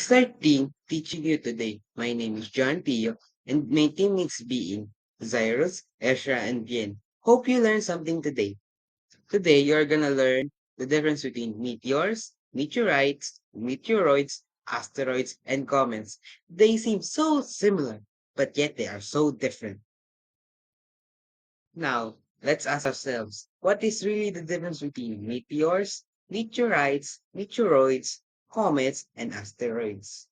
Starting teaching you today. My name is John Pio, and my teammates being Zyrus, Ezra, and Bien. Hope you learned something today. Today, you're gonna learn the difference between meteors, meteorites, meteoroids, asteroids, and comets. They seem so similar, but yet they are so different. Now, let's ask ourselves, what is really the difference between meteors, meteorites, meteoroids, comets, and asteroids?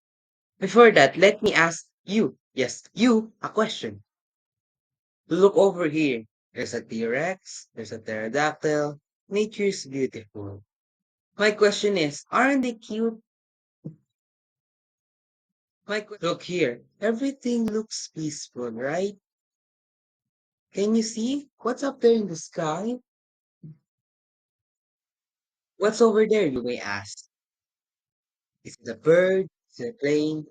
Before that, let me ask you, yes, you, a question. Look over here. There's a T-Rex, there's a pterodactyl. Nature's beautiful. My question is, aren't they cute? Look here. Everything looks peaceful, right? Can you see? What's up there in the sky? What's over there, you may ask? Is it a bird? Is it a plane?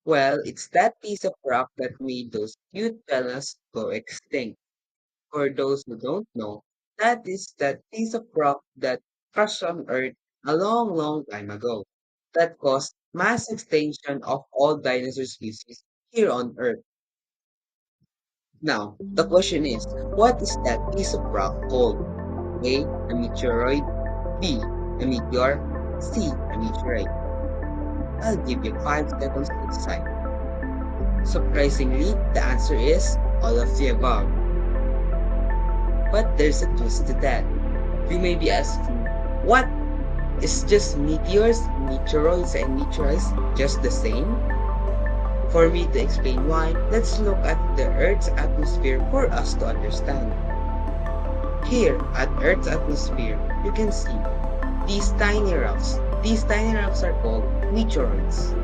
Well, it's that piece of rock that made those cute fellas go extinct. For those who don't know, that is that piece of rock that crashed on Earth a long, long time ago that caused mass extinction of all dinosaur species here on Earth. Now, the question is, what is that piece of rock called? A. A meteoroid. B. A meteor. C. A meteorite. I'll give you 5 seconds to decide. Surprisingly, the answer is all of the above. But there's a twist to that. You may be asking, what is just meteors, meteoroids, and meteorites just the same? For me to explain why, let's look at the Earth's atmosphere for us to understand. Here, at Earth's atmosphere, you can see these tiny rocks. These tiny rocks are called meteoroids.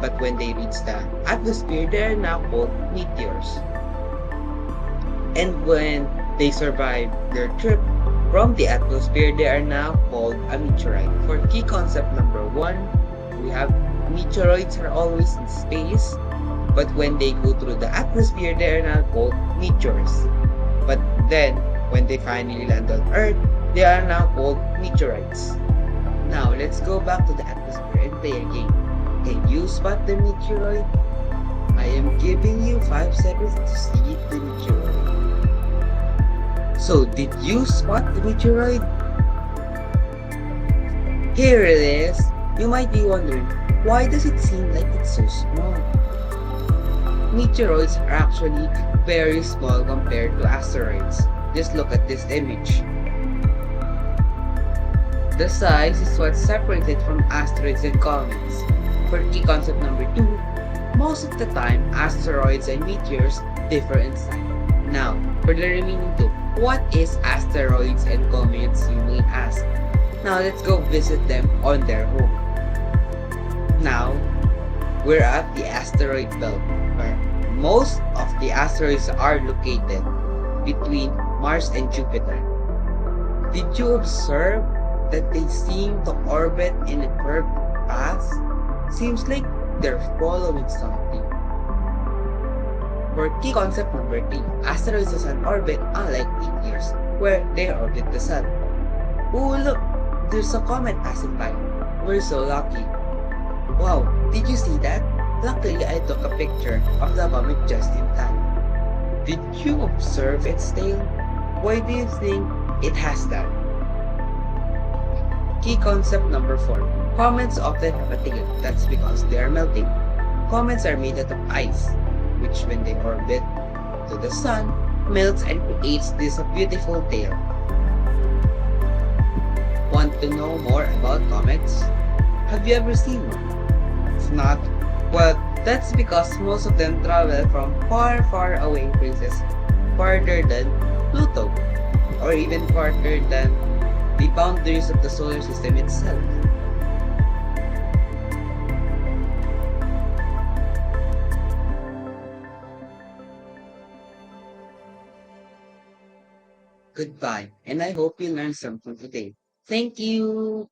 But when they reach the atmosphere, they are now called meteors. And when they survive their trip from the atmosphere, they are now called a meteorite. For key concept number one, we have meteoroids are always in space, but when they go through the atmosphere, they are now called meteors. But then, when they finally land on Earth, they are now called meteorites. Now, let's go back to the atmosphere and play a game. Can you spot the meteoroid? I am giving you 5 seconds to see the meteoroid. So, did you spot the meteoroid? Here it is. You might be wondering, why does it seem like it's so small? Meteoroids are actually very small compared to asteroids. Just look at this image. The size is what separates it from asteroids and comets. For key concept number two, most of the time asteroids and meteors differ in size. Now, for the remaining two, what is asteroids and comets, you may ask? Now, let's go visit them on their home. Now, we're at the asteroid belt, where most of the asteroids are located between Mars and Jupiter. Did you observe that they seem to orbit in a curved path? Seems like they're following something. For key concept number 3, asteroids as an orbit unlike meteors, where they orbit the sun. Oh look, there's a comet passing by. We're so lucky. Wow, did you see that? Luckily, I took a picture of the comet just in time. Did you observe its tail? Why do you think it has that? Key concept number 4. Comets often have a tail. That's because they are melting. Comets are made out of ice, which when they orbit to the sun, melts and creates this beautiful tail. Want to know more about comets? Have you ever seen one? If not, well, that's because most of them travel from far, far away places, farther than Pluto, or even farther than the boundaries of the solar system itself. Goodbye, and I hope you learned something today. Thank you!